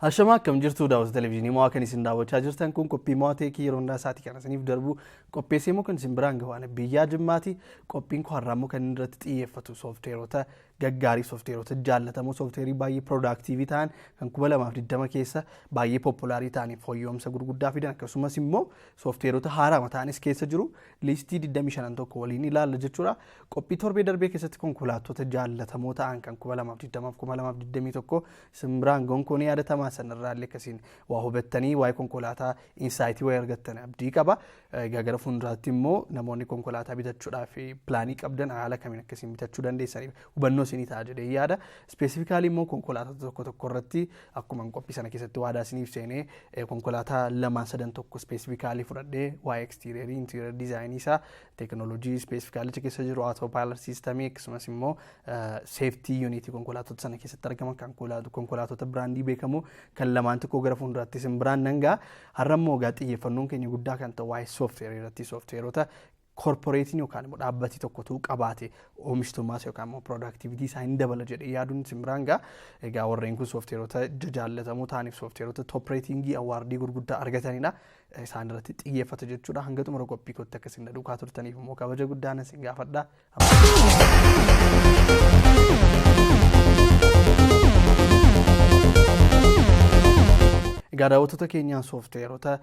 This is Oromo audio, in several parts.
Hashama akkam jirtu daawwattoota televezyiinii mo'aa kan isin daawwachaa jirtan kun qophii mo'aa teekii yeroo hundaa isaatii kan isiniif darbu qopheessee moo kan isin biraan gahaan biyyaa Jimmaati qophiin kun har'aa immoo kan inni irratti xiyyeeffatu soofteerota gaggaarii soofteerota jaallatamoo soofteerii baay'ee piroodaaktiivii ta'an kan 2020 keessa baay'ee populaarii ta'anii fooyya'umsa gurguddaa fidan akkasumas immoo soofteerota haaraa ta'anis keessa jiru liistii 25 tokko waliin ilaalla jechuudha. Qophii torbee darbee keessatti konkolaattota jaallatamoo ta'an kan 2020 fi 2021 isin biraan gonkoon yaadatamaa sanarraallee akkasiin waa hubattanii waa'ee konkolaataa insaayitii wayii argattan abdii qaba. Gara fuulduraatti immoo namoonni konkolaataa bitachuudhaaf pilaanii qabdan haala kamiin akkasiin bitachuu dandeessaniif hubannoo isinii ta'a jedhee yaada. Ispeesifikaalii immoo konkolaataa tokko tokko irratti akkuma qophii sana keessatti waadaa isiniif seenee konkolaataa lamaan sadan tokko ispeesifikaalii fudhadhee waa'ee ekstiriyerii interiyer diizaayinii isaa teekinooloojii ispeesifikaalicha keessa jiru autopilot siistemii akkasumas immoo seeftii yuunitii konkolaattota sana keessatti argaman kan konkolaattota biraandii beekamu kan lamaan tokko gara fuulduraatti isin biraan nangaa har'a immoo xiyyeeffannoon keenya guddaa kan ta'u waa'ee soofteerii irratti soofteerota korporeetiin yookaan immoo dhaabbati tokkotu qabaate oomishtummaas yookaan immoo piroodaaktivitii isaa hin dabala jedhee yaaduun isin biraan gaa. Egaa warreen kun soofteerota jaallatamoo ta'aniif soofteerota toop reetingii awaardii gurguddaa argatanidha. Isaan irratti xiyyeeffata jechuudha. Hanga xumura qophii kootti akka isin dhugaa turtaniif immoo kabaja guddaan isin gaafadha. Egaa daawwattoota keenyaan soofteerota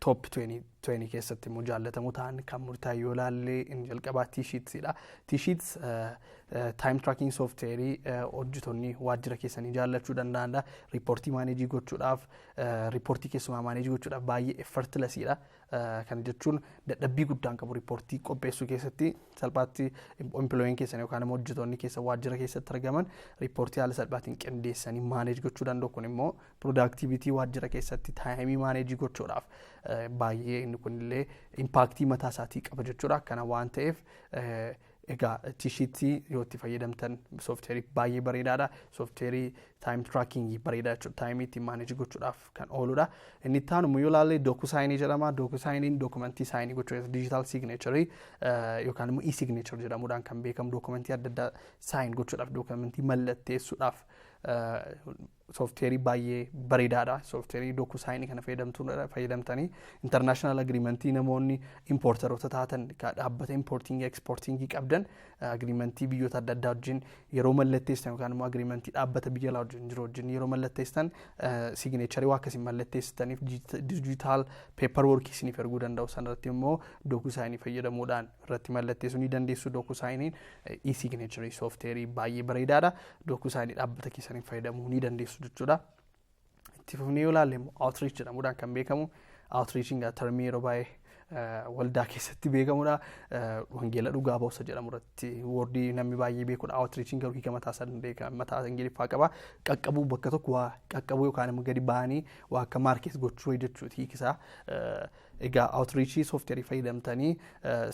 toop 20 keessatti immoo jaallatamoo ta'an kan murtaa'e yoo ilaalle inni jalqabaa T-Sheets'idha. T-Sheets time tracking soofteerii hojjettoonni waajjira keessanii jaallachuu danda'anidha. Riippoortii maaneejii gochuudhaaf riippoortii keessumaa maaneejii gochuudhaaf baay'ee effortlessiidha. Kan jechuun dadhabbii guddaan qabu riippoortii qopheessuu keessatti salphaatti empilooyiin keessan yookaan immoo hojjettoonni keessa waajjira keessatti argaman riippoortii haala salphaatiin qindeessanii maaneej gochuu danda'u. Kun immoo piroodaaktivitii waajjira keessatti taayimii maaneejii gochuudhaaf baay'ee inni kunillee impaaktii mataa isaatii qaba jechuudha. Kana waan ta'eef egaa T-Sheetsii yoo itti fayyadamtan soofteerii baay'ee bareedaadha. Soofteerii taayim tiraakingii bareedaa jechuudha. Taayimii ittiin maaneejii gochuudhaaf kan ooludha. Inni itti aanu yoo ilaalle dookusaayinii jedhama. Dookusaayiniin dookumentii saayinii gochuudhaaf diijitaal signeecharii yookaan immoo e-signeechar jedhamuudhaan kan beekamu dookumentii adda addaa saayin gochuudhaaf dookumentii mallatteessuudhaaf soofteerii baay'ee bareedaadha. Soofteerii dookusaayinii kana fayyadamtanii intarnaashinaal agriimentii namoonni impoortaroota taatan dhaabbata impoortingii ekspoortingii qabdan agriimentii biyyoota adda addaa wajjin yeroo mallatteessan yookaan immoo agriimentii dhaabbata biyya alaa wajjin jiru wajjin yeroo mallatteessan signeecharii waa akkasiin mallatteessitaniif diijitaal peepar woorkii isiniif erguu danda'u. Sanarratti immoo dookusaayinii fayyadamuudhaan irratti mallatteessuu ni dandeessu. Dookusaayiniin e-signeecharii soofteerii baay'ee bareedaadha. Dookusaayinii dhaabbata keessaniif fayyadamuu ni dandeessu jechuudha. Itti fufnee yoo ilaalle immoo outreach jedhamuudhaan kan beekamu. Outreachiin termii yeroo baay'ee waldaa keessatti beekamudha. Wangeela dhugaa ba'uusa jedhamu irratti woordii namni baay'ee beekudha. Outreachiin garuu hiika mataa isaa danda'e mataa Ingiliffaa qaba. Qaqqabuu bakka tokko waa qaqqabuu yookaan immoo gadi ba'anii waa akka maarkeet gochuu jechuuti hiikisaa. Egaa outreachii soofteerii fayyadamtanii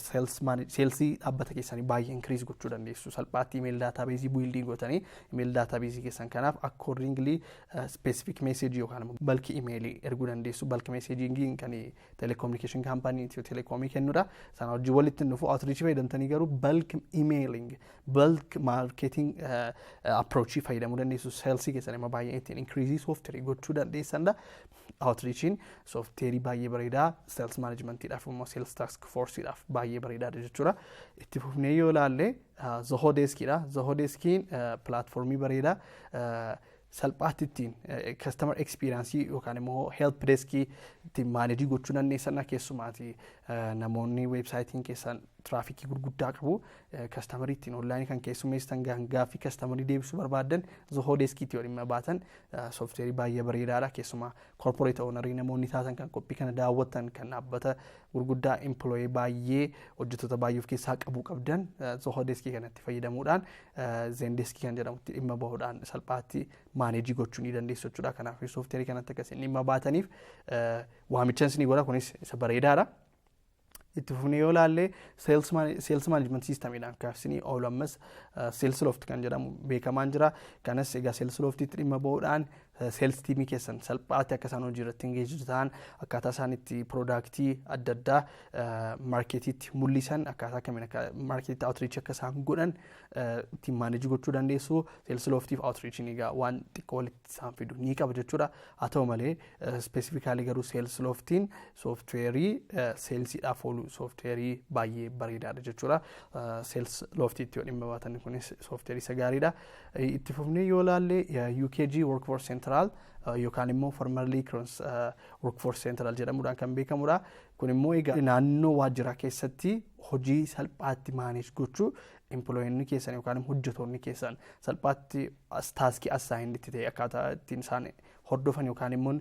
seelsii dhaabbata keessanii baay'ee inkiriis gochuu dandeessu. Salphaatti imeeyil daataabeezii building gootanii imeeyil daataabeezii keessan kanaaf accordingly specific message yookaan immoo balki imeeyilii erguu dandeessu. Balki messaging kan telecommunication company Itiyoo Telekoomii kennudha. Sana wajjin walitti dhufu outreachii fayyadamtanii garuu bulk emailing bulk marketing approachii fayyadamuu dandeessu. Seelsii keessan immoo baay'ee ittiin inkiriisii soofteerii gochuu dandeessanidha. Outreachiin soofteerii baay'ee bareedaa sales managementiidhaaf immoo sales task forceidhaaf baay'ee bareedaadha jechuudha. Itti fufnee yoo ilaalle Zohodeskiidha. Zohodeskiin pilaatfoormii bareedaa salphaatti ittiin customer experience yookaan immoo help deskii ittiin maaneejii gochuu dandeessanidha. Keessumaati namoonni weebsaayitiin keessan tiraafikii gurguddaa qabu. Kastaamarii ittiin onlaayinii kan keessummeessitan gaaffii kastamarii deebisuu barbaadan Zohodeskiitti yoo dhimma baatan soofteerii baay'ee bareedaadha. Keessumaa korporeeta oonarii namoonni taatan kan qophii kana daawwatan kan dhaabbata gurguddaa empilooyii baay'ee hojjettoota baay'ee of keessaa qabu qabdan Zohodeskii kanatti fayyadamuudhaan Zendeskii kan jedhamutti dhimma bahuudhaan salphaatti maaneejii gochuu ni dandeessu jechuudha. Kanaaf soofteerii kanatti akkasiin dhimma baataniif waamichaan isinii godha. Kunis isa bareedaadha. Itti fufnee yoo ilaalle sales management systemidhaan kaasnee oolu ammas Salesloft kan jedhamu beekamaan jira. Kanas egaa Salesloft'itti dhimma bahuudhaan sales teamii keessan salphaatti akka isaan hojii irratti engage ta'an akkaataa isaan itti product adda addaa marketiitti mul'isan akkaataa kamiin akka market outreach akka isaan godhan ittiin manage gochuu dandeessu. Sales loftiif outreach ni egaa waan xiqqoo walitti isaan fidu ni qaba jechuudha. Haa ta'u malee specifically garuu sales loftiin software salesiidhaaf oolu software baay'ee bareedaadha jechuudha. Sales loftiitti yoo dhimma baatan kunis software isa gaariidha. Itti fufnee yoo ilaalle UKG Workforce Central yookaan immoo formerly Workforce Central jedhamuudhaan kan beekamudha. Kun immoo egaa naannoo waajjiraa keessatti hojii salphaatti manage gochuu employee keessan yookaan hojjettoonni keessan salphaatti task assign itti ta'e akkaataa ittiin isaan hordofan yookaan immoo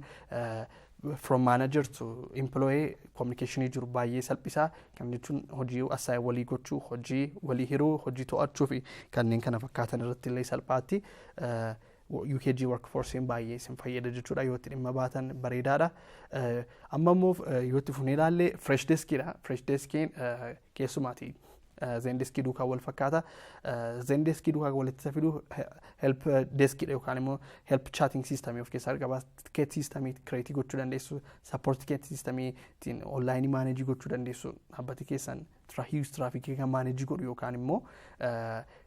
from manager to employee communication jiru baay'ee salphisaa. Kan jechuun hojii assign walii gochuu, hojii walii hiruu, hojii to'achuu fi kanneen kana fakkaatan irratti illee salphaatti UKG Workforce baay'ee isin fayyada jechuudha. Yoo itti dhimma baatan bareedaadha. Amma immoo yoo itti fufnee ilaalle fresh deskiidha. Fresh deskiin keessumaati Zendesk duukaa wal fakkaata. Zendesk duukaa walitti fidu help deskiidha yookaan immoo help chatting system of keessaa qaba. Ticket system create gochuu dandeessu, support ticket system ittiin online manage gochuu dandeessu. Dhaabbati keessan traffic kan manage godhu yookaan immoo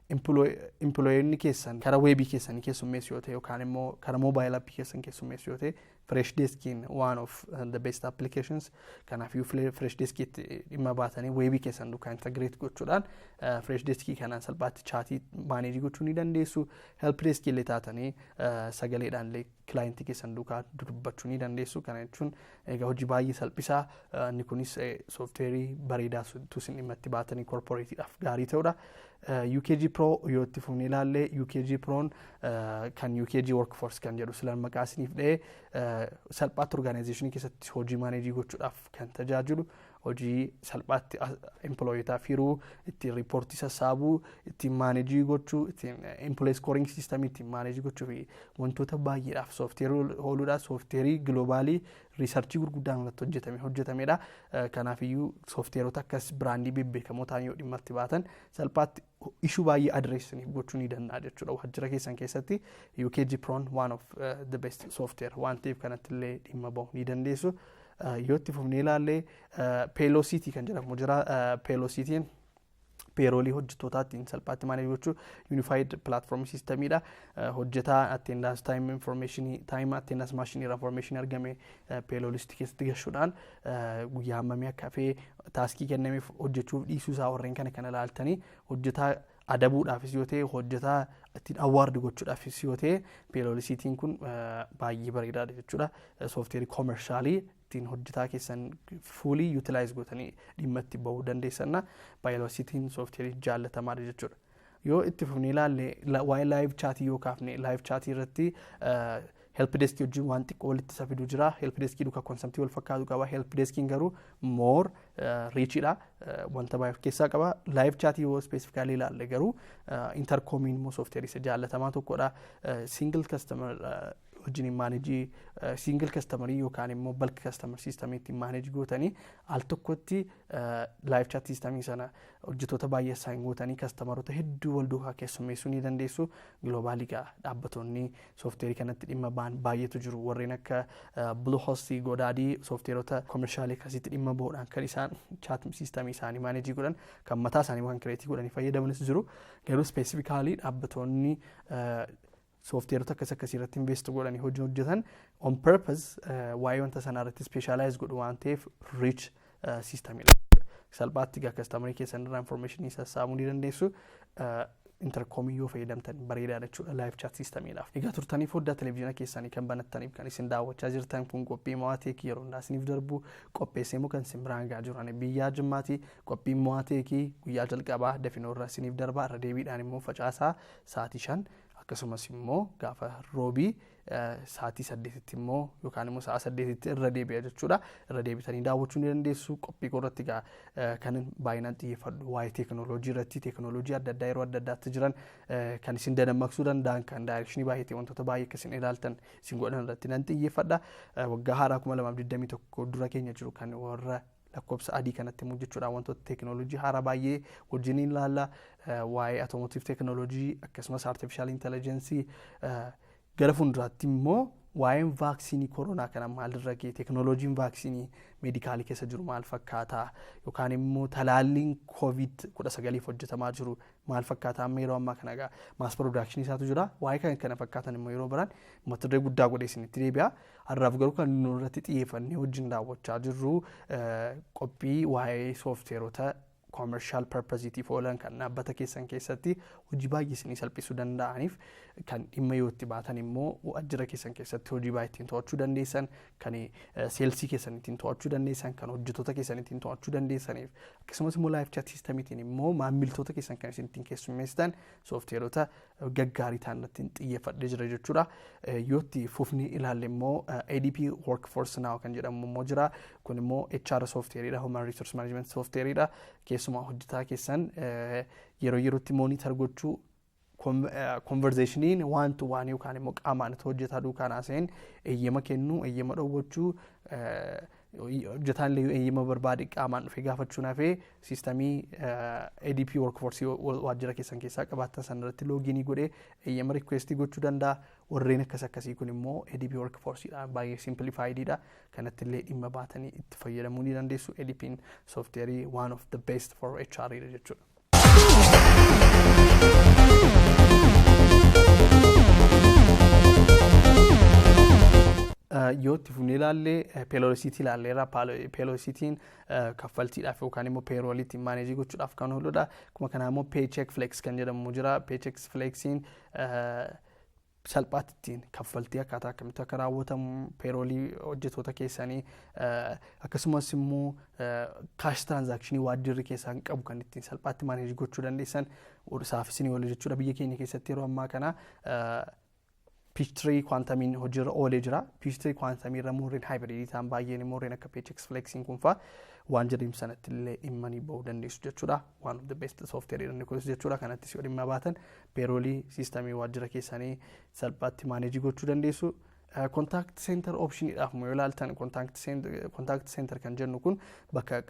employee keessan karaa webii keessanii keessummeessu yoo ta'e yookaan immoo karaa mobile app keessan keessummeessu yoo ta'e fresh deskiin one of the best applications. Kanaaf fresh deskiitti dhimma baatanii webii keessan duukaa integrate gochuudhaan fresh deskii kanaan salphaatti chattii manage gochuu ni dandeessu. Help desk illee taatanii sagaleedhaan illee client keessan duukaa dubbachuu ni dandeessu. Kana jechuun egaa hojii baay'ee salphisaa. Inni kunis software bareedaa tusin dhimma itti baatanii corporateedhaaf gaarii ta'udha. UKG Pro yoo itti fufnee ilaalle UKG Proon kan UKG Workforce kan jedhu silaan maqaa isiniif dha'ee salphaatti organizationii keessatti hojii manage gochuudhaaf kan tajaajilu. Hojii salphaatti employeetaaf hiruu, ittiin riipoortii sassaabuu, ittiin manage gochuu, ittiin employee scoring system ittiin manage gochuu fi wantoota baay'eedhaaf software ooluudha. Software globaalii researchii gurguddaan irratti hojjetamedha. Kanaafiyyuu softwareota akkas biraandii bebbeekamoo ta'an yoo dhimma itti baatan salphaatti issue baay'ee addressiniif gochuu ni danda'a jechuudha. Waajjira keessan keessatti UKG Proon one of the best software waan ta'eef kanatti illee dhimma ba'uu ni dandeessu. Yoo itti fufnee ilaalle Paylocity kan jedhamu jira. Paylocity'n payrollii hojjettootaatti salphaatti manage gochuu unified platform systemidha. Hojjetaa attendance time attendance machine information argame payrollistii keessatti gashuudhaan guyyaa hammamii akka hafee taaskii kennameef hojjechuuf dhiisuu isaa warreen kana ilaaltanii hojjetaa adabuudhaafis yoo ta'e hojjetaa ittiin award gochuudhaafis yoo ta'e Paylocityn kun baay'ee bareedaadha jechuudha. Software commercialii ittiin hojjetaa keessan fully utilize gootanii dhimma itti bahuu dandeessanna. Paylocityn software jaallatamaadha jechuudha. Yoo itti fufnee ilaalle waa'ee live chat yoo kaafne live chat irratti help desk wajjin waan xiqqoo walitti isa fidu jira. Help desk duukaa konseptii wal fakkaatu qaba. Help deskiin garuu more reachidha. Wanta baay'ee of keessaa qaba. Live chat yoo specifically ilaalle garuu intercomiin immoo software isa jaallatamaa tokkodha. Single customer wajjin manage single customer yookaan immoo bulk customer system ittiin manage gootanii al tokkotti live chat system sana hojjettoota baay'ee assign gootanii customerota hedduu wal duukaa keessummeessuu ni dandeessu. Globaalii dhaabbattoonni software kanatti dhimma ba'an baay'eetu jiru. Warreen akka Bluehost, GoDaddy softwareota commercialii akkasitti dhimma ba'uudhaan kan isaan chat system isaanii manage godhan kan mataa isaanii waan create godhanii fayyadamanis jiru. Garuu specifically dhaabbattoonni software akkasii irratti invest godhanii hojii hojjetan on purpose waa'ee wanta sanaa irratti specialize godhu waan ta'eef rich systemidha. Salphaatti customer keessan irraa information sassaabuu ni dandeessu. Intercomii yoo fayyadamtan bareedaadha jechuudha live chat systemiidhaaf. Egaa turtanii foddaa televizyina keessanii kan banattaniif kan isin daawwachaa jirtan kun qophii mo'aa teekii yeroo hundaa isiniif darbu qopheessee immoo kan isin biraan gahaa jiru ani biyyaa Jimmaati. Qophiin mo'aa teekii guyyaa jalqabaa dafinoo irraa isiniif darba. Irra deebiidhaan immoo facaasaa sa'aatii 5 akkasumas immoo gaafa roobii sa'aatii 8tti immoo yookaan immoo sa'a 8tti irra deebi'a jechuudha. Irra deebitanii daawwachuu ni dandeessu. Qophii irratti kan baay'inaan xiyyeeffadhu waa'ee teekinooloojii irratti teekinooloojii adda addaa yeroo adda addaatti jiran kan isin dadammaqsuu danda'an kan daayirekshinii baay'ee ta'e wantoota baay'ee akka isin ilaaltan isin godhan irratti nan xiyyeeffadha. Waggaa haaraa 2021 dura keenya jiru kan warra lakkoofsa adii kanatti immoo jechuudha wantoota teekinooloojii haaraa baay'ee wajjin ilaalla. Waa'ee automotive teekinooloojii akkasumas artificial intelligence gara fuulduraatti immoo waa'een vaaksiinii koronaa kana maalirra ga'e teknooloojiin vaaksiinii meedikaalii keessa jiru maal fakkaata yookaan immoo talaalliin COVID-19 hojjetamaa jiru maal fakkaata amma yeroo ammaa kana mass production isaatu jira waa'ee kana fakkaatan immoo yeroo biraan mata duree guddaa godhee isinitti deebi'a har'aaf garuu kan nurratti xiyyeeffannee wajjin daawwachaa jirru qophii waa'ee soofteerota commercial purpose oolan kan dhaabbata keessan keessatti hojii baay'ee isinii salphisuu danda'aniif kan dhimma yoo itti baatan immoo waajjira keessan keessatti hojii baay'ee ittiin to'achuu dandeessan kan seelsii keessan ittiin to'achuu dandeessan kan hojjettoota keessan ittiin to'achuu dandeessaniif akkasumas immoo live chat systemiitiin immoo maamiltoota keessan kan isin ittiin keessummeessitan soofteerota gaggaarii ta'an irratti xiyyeeffadhee jira jechuudha yoo itti fufni ilaalle immoo ADP workforce now kan jedhamu immoo jira kun immoo HR soofteeriidha human resource management soofteeriidha keessumaa hojjetaa keessan yeroo yerootti monitor gochuu conversationiin waan tu waan yookaan immoo qaamaan hojjetaa duukaan haasa'een eeyyama kennuu eeyyama dhoowwachuu hojjetaan illee eeyyama barbaade qaamaan dhufee gaafachuun hafee siistamii ADP workforce waajjira keessan keessaa qabaatan san irratti loogiinii godhee eeyyama requestii gochuu danda'a warreen akkasii kun immoo ADP workforceedhaan baay'ee simplifiedidha kanatti illee dhimma baatanii itti fayyadamuu ni dandeessu ADP'n soofteerii one of the best for HR jechuudha. yoo itti fufnee ilaalle peelorisiitii ilaalleerra peelorisiitiin kaffaltiidhaaf yookaan immoo peerooliitiin maaneejii gochuudhaaf kan ooludha akkuma kanaa immoo paycheck flex kan jedhamu jira paycheck flexiin salphaatti ittiin kaffaltii akkaataa akkamitti akka raawwatamu peeroolii hojjettoota keessanii akkasumas immoo kaash tiraanzaakshinii waajjirri keessan qabu kan ittiin salphaatti maaneejii gochuu dandeessan saafisanii oola jechuudha biyya keenya keessatti yeroo ammaa kana P3 quantumiin hojiirra oolee jira. P3 quantumiirra mooreen hybridii ta'an baay'een mooreen akka paycheck flexiin kun fa'aa waan jedhame sanatti illee dhimmanii bahuu dandeessu jechuudha. One of the best software inni kunis jechuudha kanattis yoo dhimma baatan peeroolii siistamii waajjira keessanii salphaatti maaneejii gochuu dandeessu. Contact center optionidhaaf yoo ilaaltan contact center kan jennu kun bakka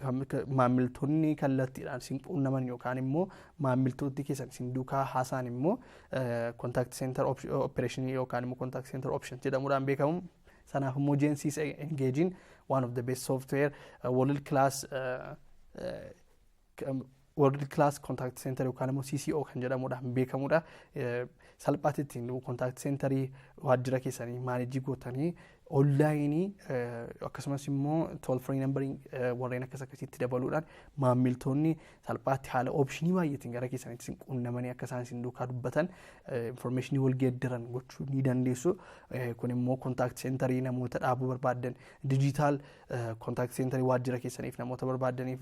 maamiltoonni kallattiidhaan isin quunnaman yookaan immoo maamiltoonni keessan isin duukaa haasaan immoo contact center operation yookaan immoo contact center option jedhamuudhaan beekamu. Sanaaf immoo agencies engaging one of the best software world class contact center yookaan immoo CCO kan jedhamuudhaan beekamudha. Salphaatti ittiin contact centerii waajjira keessanii maaneejii gootanii onlaayinii akkasumas immoo toll free numbering warreen akkasitti dabaluudhaan maamiltoonni salphaatti haala optionii baay'eetiin gara keessanitti isin quunnamanii akka isaan isin duukaa dubbatan informationii wal geeddaran gochuu ni dandeessu. Kun immoo contact centerii namoota dhaabuu barbaadan digital contact centerii waajjira keessaniif namoota barbaadaniif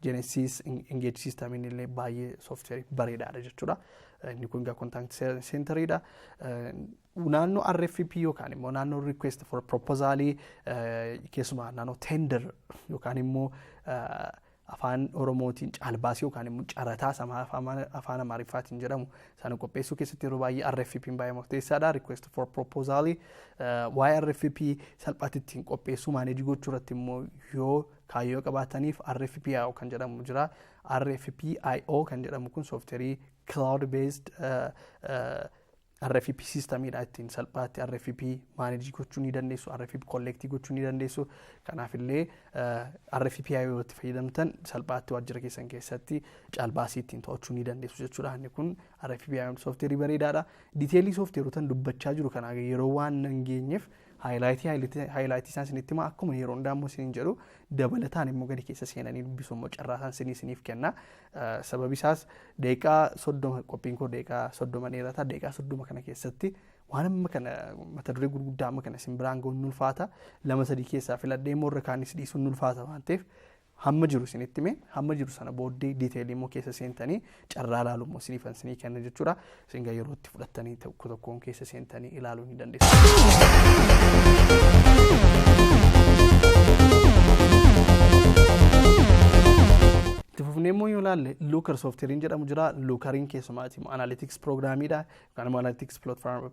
Genesis engage system illee baay'ee software bareedaadha jechuudha. Inni kun contact centeridha. Naannoo RFP yookaan immoo naannoo request for proposalii keessumaa naannoo tender yookaan immoo afaan Oromootiin caalbaasii yookaan immoo carataa afaan Amaariffaatiin jedhamu sana qopheessuu keessatti yeroo baay'ee RFP'n baay'ee murteessaadha. Request for proposal waa'ee RFP salphaatti ittiin qopheessuu maaneejii gochuu irratti immoo yoo kaayyoo qabaataniif RFPIO kan jedhamu jira. RFPIO kan jedhamu kun soofteerii cloud based RFP systemidha ittiin salphaatti RFP maaneejii gochuu ni dandeessu RFP collectii gochuu ni dandeessu kanaaf illee RFPIO yoo itti fayyadamtan salphaatti waajjira keessan keessatti caalbaasii ittiin to'achuu ni dandeessu jechuudha. Inni kun RFPIO soofteerii bareedaadha. Diteelii soofteerotaan dubbachaa jiru kana yeroo waan hin geenyeef highlightii isaan isinitti himaa akkuma yeroo hundaa immoo isiniin jedhu dabalataan immoo gadi keessa seenanii dubbisuu immoo carraasaan isiniif kenna. Sababi isaas daqiiqaa 30 qophiin koo daqiiqaa 30 dheerata daqiiqaa 30 kana keessatti waan amma kana mata duree gurguddaa amma kana isin biraan ga'uun ulfaata 2-3 keessaa filadhee immoo irra kaanis dhiisuun ulfaata waan ta'eef hamma jiru isinitti hime hamma jiru sana booddee diiteelii immoo keessa seentanii carraa ilaaluu immoo isiniifan isinii kenna jechuudha. Isin gaa yeroo itti fudhattanii tokko tokkoon keessa seentanii ilaaluu ni dandeessu. fufnee immoo yoo ilaalle Looker soofteeriin jedhamu jira. Lookeriin keessumaati analytics programmiidha yookaan immoo analytics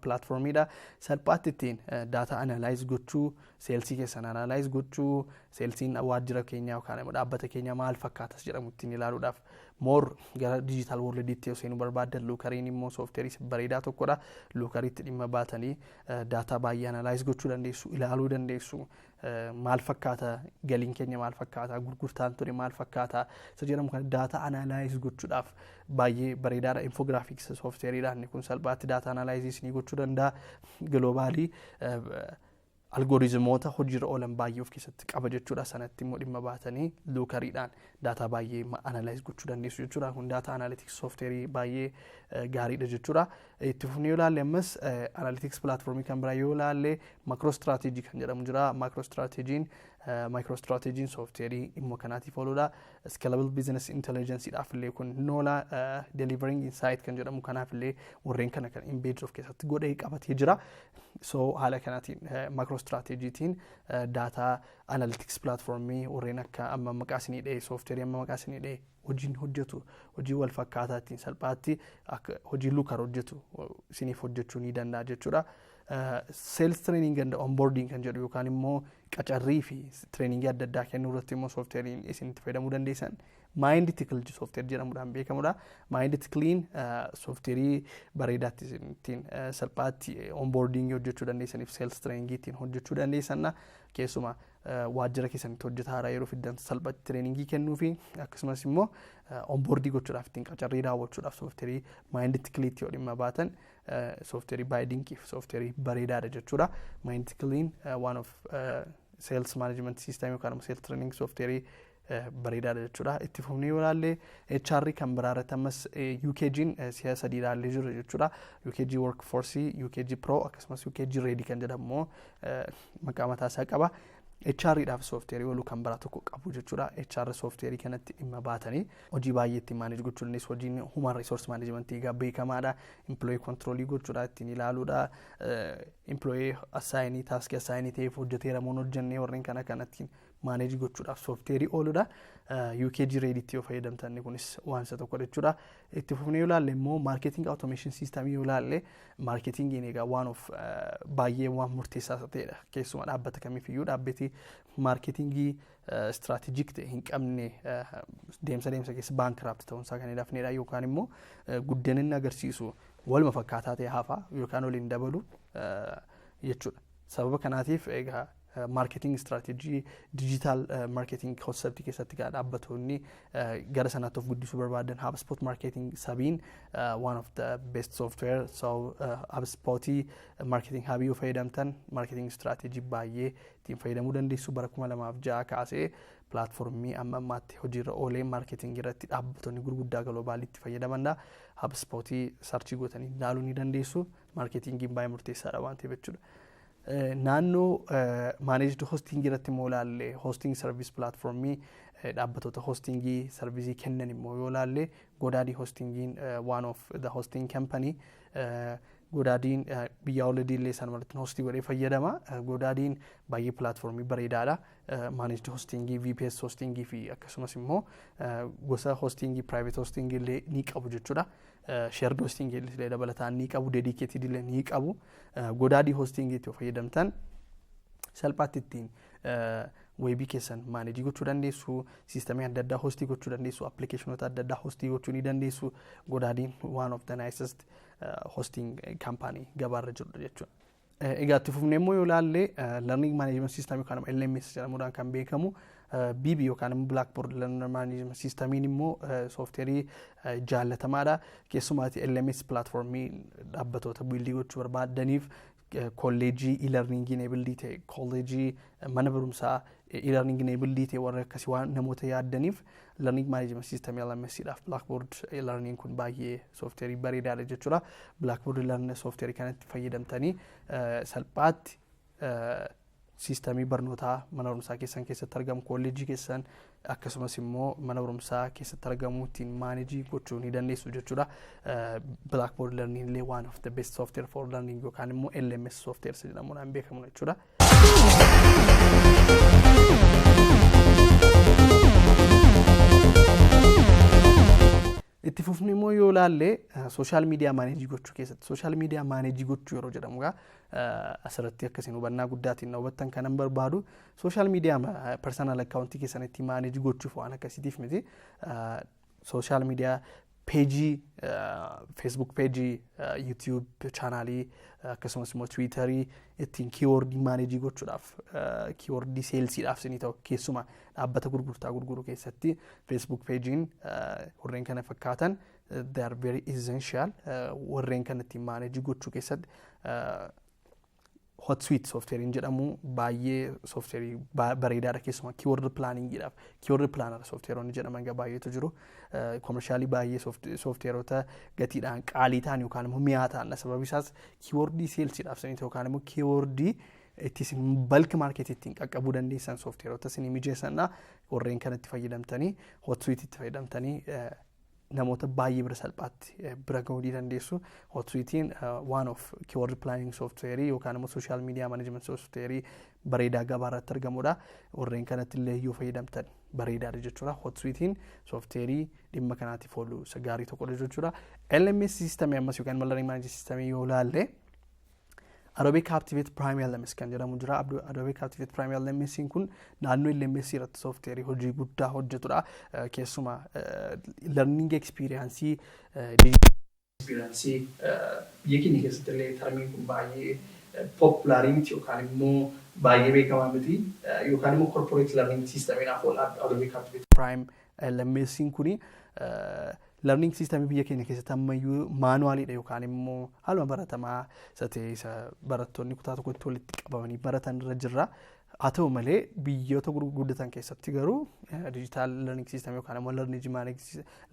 platformiidha. Salphaatti ittiin data analyze gochuu, seelsii keessan analyze gochuu, seelsiin waajjira keenya yookaan immoo dhaabbata keenya maal fakkaatas jedhamu ittiin ilaaluudhaaf more gara digital worlditti yoo seenuu barbaadan Lookeriin immoo soofteerii bareedaa tokkodha. Lookeriitti dhimma baatanii data baay'ee analyze gochuu dandeessu, ilaaluu dandeessu. Maal fakkaata galiin keenya maal fakkaata gurgurtaan ture maal fakkaata isa jedhamu kan data analyze gochuudhaaf baay'ee bareedaadha. Infographics soofteeriidhaan kun salphaatti data analysis ni gochuu danda'a. Globaalii algoritmoota hojiirra oolan baay'ee of keessatti qaba jechuudha. Sanatti immoo dhimma baatanii Lookeriidhaan data baay'ee analyze gochuu dandeessu jechuudha. Kun data analytics soofteerii baay'ee gaariidha jechuudha. Itti fufnee yoo ilaalle ammas analytics platformii kan biraa yoo ilaalle MicroStrategy kan jedhamu jira. MicroStrategy'n soofteerii dhimma kanaatiif ooludha. Scalable business intelligence dhaaf illee kun noola delivering insight kan jedhamu kanaaf illee warreen kana kan embed of keessatti godhee qabatee jira. So haala kanaatiin MicroStrategy'tiin data analytics platformii warreen akka amma maqaa isinii dha'e soofteerii amma maqaa isinii dha'e hojiin hojjetu hojii wal fakkaataa ittiin salphaatti akka hojii Looker hojjetu isiniif hojjechuu ni danda'a jechuudha. Sales training and onboarding kan jedhu yookaan immoo qacarrii fi training adda addaa kennuu irratti immoo soofteeriin isin itti fayyadamuu dandeessan Mindtickle soofteerii jedhamuudhaan beekamudha. Mindtickle'n soofteerii bareedaatti ittiin salphaatti onboarding hojjechuu dandeessaniif sales training ittiin hojjechuu dandeessanna. Keessumaa waajjira keessanitti hojjetaa yeroo fiddan salphaatti trainingii kennuu fi akkasumas immoo onboardii gochuudhaaf ittiin qacarrii raawwachuudhaaf soofteerii Mindtickle'tti yoo dhimma baatan soofteerii baay'inkiif soofteerii bareedaadha jechuudha. Mindtickle'n one of sales management system yookaan sales training soofteerii bareedaadha jechuudha. Itti fufnee yoo ilaalle HR kan biraarratti ammas UKG'n si'a sadii ilaallee jiru jechuudha. UKG Workforce, UKG Pro akkasumas UKG Ready kan jedhamu maqaa mataa isaa qaba. HR'dhaaf soofteerii oolu kan biraa tokko qabu jechuudha. HR soofteerii kanatti dhimma baatanii hojii baay'ee ittiin manage gochuu dandeessu. Hojiin human resource management beekamaadha. Employee control gochuudha ittiin ilaaluudha. Employee assign task assign ta'eef hojjeteera moo hojjennee warreen kana kanatti manage gochuudhaaf soofteerii ooludha. UKG Ready'tti yoo fayyadamtan kunis waan isa tokko jechuudha. Itti fufnee yoo ilaalle immoo marketing automation system yoo ilaalle marketingiin egaa waan of baay'ee waan murteessaa ta'edha. Keessumaa dhaabbata kamiifiyyuu dhaabbati marketingii strategic ta'e hin qabne deemsa keessa bankrupt ta'uunsaa kan hidhafnedha yookaan immoo guddina inni agarsiisu waluma fakkaataa ta'e hafa yookaan waliin dabalu jechuudha. Sababa kanaatiif egaa marketing strategy digital marketing concept keessatti dhaabbattoonni gara sanaatti of guddisuu barbaadan HubSpot marketing sabiin one of the best software. So HubSpot marketing hub yoo fayyadamtan marketing strategy baay'ee ittiin fayyadamuu dandeessu. Bara 2006 kaasee platformii amma ammaatti hojiirra oolee marketing irratti dhaabbattoonni gurguddaa globalitti fayyadamanidha. HubSpot sarchii gootanii ilaaluu ni dandeessu. Marketingiin baay'ee murteessaadha waan ta'eef jechuudha. Naannoo managed hosting irratti immoo ilaalle hosting service platformii dhaabbattoota hostingii servicii kennan immoo yoo ilaalle GoDaddy hostingiin one of the hosting company. GoDaddy'n biyya already illee isaan walitti hostii godhee fayyadama. GoDaddy'n baay'ee platformii bareedaadha. Managed hostingii, VPS hostingii fi akkasumas immoo gosa hostingii private hostingii illee ni qabu jechuudha. Shared hostingii illee dabalataan ni qabu, dedicated illee ni qabu. GoDaddy hostingiitti yoo fayyadamtan salphaatti ittiin weebii keessan manage gochuu dandeessu, siistemii adda addaa hostii gochuu dandeessu, applicationota adda addaa hostii gochuu ni dandeessu. GoDaddy'n one of the nicest hosting company gabaarra jiru jechuudha. Egaa itti fufnee immoo yoo ilaalle learning management system yookaan LMS jedhamuudhaan kan beekamu BB yookaan immoo Blackboard learning management systemiin immoo soofteerii jaallatamaadha. Keessumaatti LMS platformii dhaabbattoota buildii gochuu barbaadaniif kolleejii e-learning enabled ta'e kolleejii mana barumsaa e-learning enabled ta'e warra akkasii waan namoota yaaddaniif learning management system LMS'dhaaf Blackboard learning kun baay'ee soofteerii bareedaadha jechuudha. Blackboard learning soofteerii kanatti fayyadamtanii salphaatti sistemii barnootaa mana barumsaa keessatti argamu kolleejii keessan akkasumas immoo mana barumsaa keessatti argamu ittiin manage gochuu ni dandeessu jechuudha. Blackboard learning illee one of the best software for learning yookaan immoo LMS software jedhamuudhaan beekamu jechuudha. itti fufni immoo yoo ilaalle sooshaal miidiyaa maaneejii gochuu keessatti sooshaal miidiyaa maaneejii gochuu yeroo jedhamu asirratti akkasiin hubannaa guddaatiin na hubattan kanan barbaadu sooshaal miidiyaa personal akkaawuntii keessanitti maaneejii gochuuf waan akkasiitiif miti sooshaal miidiyaa peejii Facebook peejii YouTube chaanaalii akkasumas immoo Twitterii ittiin kiiwordii maaneejii gochuudhaaf kiiwordii seelsiidhaaf isinii ta'u keessuma dhaabbata gurgurtaa gurguru keessatti Facebook peejiin warreen kana fakkaatan they are very essential warreen kana ittiin maaneejii gochuu keessatti HotSuite software jedhamu baay'ee software bareedaadha keessumaa keyword planningiidhaaf keyword planner software jedhaman baay'eetu jiru commercially baay'ee softwareota gatiidhaan qaalii ta'an yookaan immoo mi'aa ta'an sababi isaas keywordii salesiidhaaf sanii yookaan immoo keywordii ittiin bulk market ittiin qaqqabuu dandeessan softwareota isin mijeessanna warreen kanatti fayyadamtanii HotSuite itti fayyadamtanii namoota baay'ee bira salphaatti bira gahuu dandeessu HotSuitein one of keyword planning software yookaan immoo social media management software bareedaa gabaarratti argamudha warreen kanatti illee yoo fayyadamtan bareedaadha jechuudha HotSuitein software dhimma kanaatiif oolu gaarii tokkodha jechuudha LMS system ammas yookaan learning management system yoo ilaalle Adobe Captivate Prime LMS kan jedhamu jira Adobe Captivate Prime LMS kun naannoo LMS irratti software hojii guddaa hojjetudha keessuma learning experience digital experience yekin keessatti illee termiin kun baay'ee popularity yookaan immoo baay'ee beekamaa miti yookaan immoo corporate learning system inaaf Adobe Captivate Prime LMS kuni learning system biyya keenya keessatti ammayyuu maanuwaaliidha yookaan immoo haaluma baratamaa isa barattoonni kutaa tokkotti walitti qabamanii baratan irra jirra haa ta'u malee biyyoota gurguddatan keessatti garuu digital learning system yookaan immoo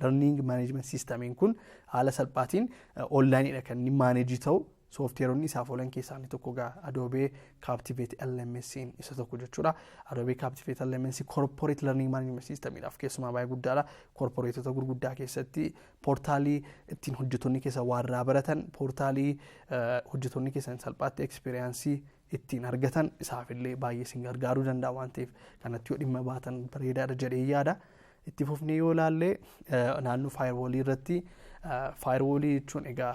learning management system kun haala salphaatiin onlineidha kan inni maaneejii ta'u softwareonni isaaf oolan keessaa inni tokko Adobe Captivate LMS isa tokko jechuudha. Adobe Captivate LMS corporate learning management systemidhaaf keessumaa baay'ee guddaadha. Corporateota gurguddaa keessatti poortaalii ittiin hojjettoonni keessa warraa baratan, poortaalii hojjettoonni keessan salphaatti experience ittiin argatan isaaf illee baay'ee isin gargaaruu danda'a waan ta'eef kanatti yoo dhimma baatan bareedaadha jedhee yaada. Itti fufnee yoo ilaalle naannoo firewall irratti firewall jechuun egaa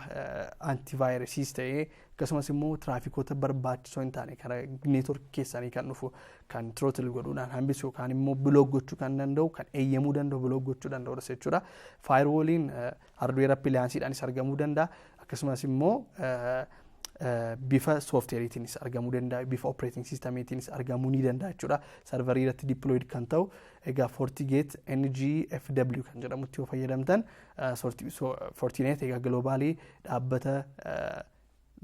antivirus ta'ee akkasumas immoo traafikoota barbaachisoo hin taane karaa network keessanii kan dhufu kan throttle godhuudhaan hambisuu yookaan immoo block gochuu kan danda'u kan eeyyamuu danda'u block gochuu danda'u jechuudha. Firewalliin hardware applianceedhaanis argamuu danda'a akkasumas immoo bifa softwareetiinis argamuu danda'a bifa operating systemiitiinis argamuu ni danda'a jechuudha. Serverii irratti deployed kan ta'u egaa FortiGate NGFW kan jedhamutti yoo fayyadamtan Fortinet egaa globaalii dhaabbata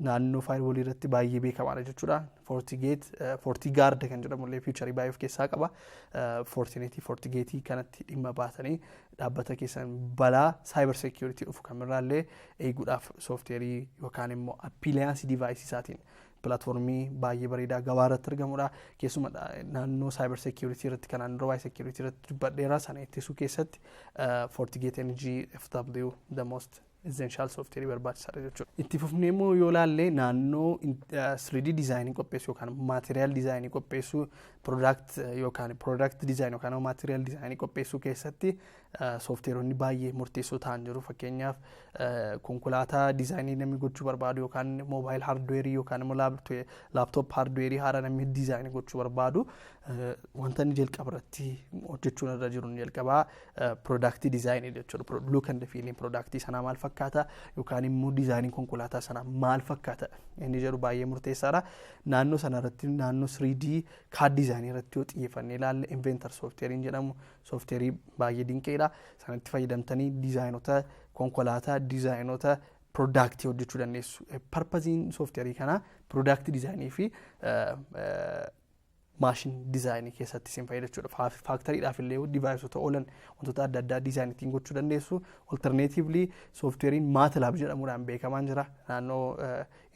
naannoo firewall irratti baay'ee beekamaadha jechuudha. FortiGate FortiGuard kan jedhamu illee featureii baay'ee of keessaa qaba. Fortinet FortiGate kanatti dhimma baatanii dhaabbata keessan balaa cyber security dhufu kamirraallee eeguudhaaf softwareii yookaan immoo appliance device isaatiin platformii baay'ee bareedaa gabaarratti argamudha. Keessuma naannoo cyber security irratti kan android security irratti dubbadheera sana ittisuu keessatti FortiGate NGFW the most essential software barbaachisaadha jechuudha. Itti fufnee immoo yoo ilaalle naannoo 3D designing qopheessuu yookaan material designing qopheessuu product design yookaan material designing qopheessuu keessatti softwareonni baay'ee murteessoo ta'an jiru. Fakkeenyaaf konkolaataa dizaayinii namni gochuu barbaadu yookaan mobile hardware yookaan immoo laptop hardware haaraa namni dizaayinii gochuu barbaadu wanta inni jalqaba irratti hojjechuun irra jiru jalqabaa product design jechuudha. Look and feeling product sanaa maal fakkaata yookaan immoo dizaayiniin konkolaataa sanaa maal fakkaata inni jedhu baay'ee murteessaadha. Naannoo sana irratti naannoo 3D CAD design irratti yoo xiyyeeffannee ilaalle inventor software jedhamu software baay'ee dinqeedha. Sanatti fayyadamtanii dizaayinota konkolaataa dizaayinota product hojjechuu dandeessu. Purpose software kana product design fi machine design keessatti isin fayyadachuudha. Factoryidhaaf illee deviceota oolan wantoota adda addaa designitiin gochuu dandeessu. Alternatively softwarein MATLAB jedhamuudhaan beekamaan jira. Naannoo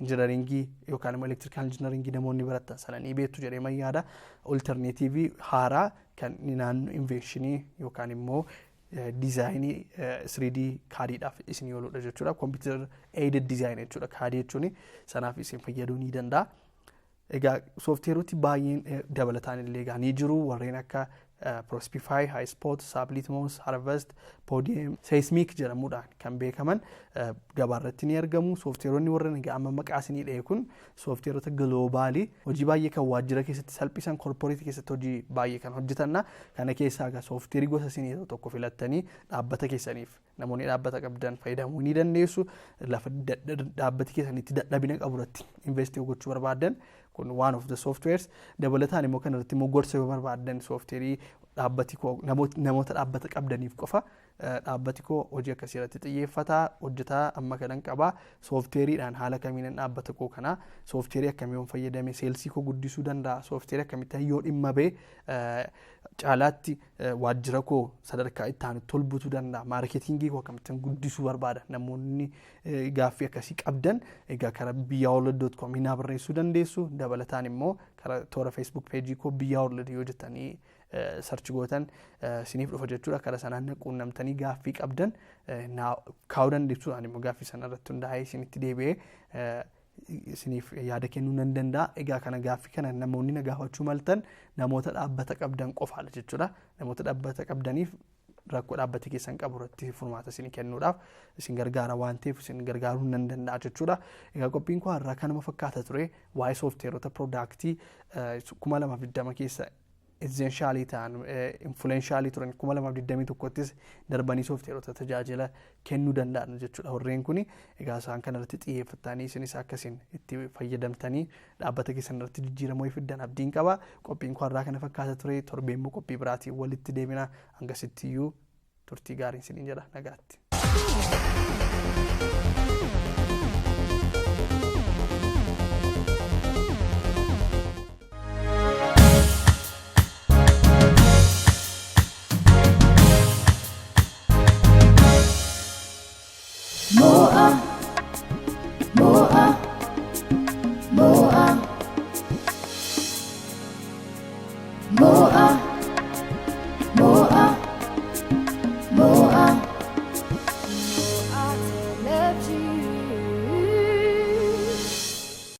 engineeringii yookaan immoo electrical engineeringii namoonni baratan sana ni beektu jedhee mayyaada. Alternatively Haaraa kan naannoo inventionii yookaan immoo design 3D CADidhaaf isin ooludha jechuudha. Computer aided design jechuudha. CAD jechuun sanaaf isin fayyaduu ni danda'a. Egaa softwareoti baay'een dabalataan illee ni jiru warreen akka Prospify, Highspot, Sablitmos, Harvest, Podium, Seismic jedhamuudhaan kan beekaman gabaarratti ni argamu. Sooftiweeronni warreen amma maqaa isinii dha'e kun sooftiweerota globaalii hojii baay'ee kan waajjira keessatti salphisan corporate keessatti hojii baay'ee kan hojjetanna. Kana keessaa egaa sooftiweerii gosa isinii tokko filattanii dhaabbata keessaniif namoonni dhaabbata qabdan fayyadamuu ni dandeessu. Lafa dhaabbati keessanitti dadhabina qaburratti invest gochuu barbaadan kun one of the softwares. Dabalataan immoo kanarratti immoo gorsa yoo barbaadan sooftiweerii dhaabbati koo namoota dhaabbata qabdaniif qofa dhaabbati koo hojii akkasii irratti xiyyeeffata hojjetaa amma kanan qaba sooftiweeriidhaan haala kamiin dhaabbata koo kana sooftiweerii akkamiin fayyadame seelsii koo guddisuu danda'a sooftiweerii akkamitti yoo dhimma bee caalaatti waajjira koo sadarkaa itti aanu tolbutuu danda'a maarketingii koo akkamitti guddisuu barbaada namoonni gaaffii akkasii qabdan egaa karaa biyyaawolod.com hin barreessuu dandeessu. Dabalataan immoo karaa toora Facebook page koo biyyaawolod yoo jettanii search gootan siniif dhufa jechuudha. Karaa sanaan quunnamtanii gaaffii qabdan kaa'uu dandeessu. Ani immoo gaaffii sana irratti hundaa'ee isinitti deebi'ee isiniif yaada kennuu nan danda'a. Egaa kana gaaffii kana namoonni na gaafachuu maltan namoota dhaabbata qabdan qofaadha jechuudha. Namoota dhaabbata qabdaniif rakkoo dhaabbati keessan qabu irratti furmaata isin kennuudhaaf isin gargaara waan ta'eef isin gargaaruu nan danda'a jechuudha. Egaa qophiin koo har'aa kanuma fakkaata ture waa'ee sooftiweerota piroodaaktii 2020 keessa essentially ta'an influentially turan 2021ttis darbanii sooftiweerota tajaajila kennuu danda'an jechuudha. Warreen kun egaa isaan kanarratti xiyyeeffatanii isinis akkasiin itti fayyadamtanii dhaabbata keessan irratti jijjiiramoo fiddan abdiin qaba. Qophiin koo har'aa kana fakkaata ture. Torbeen immoo qophii biraatiin walitti deebina. Hangasitti iyyuu turtii gaariin isiniin jedha. Nagaatti.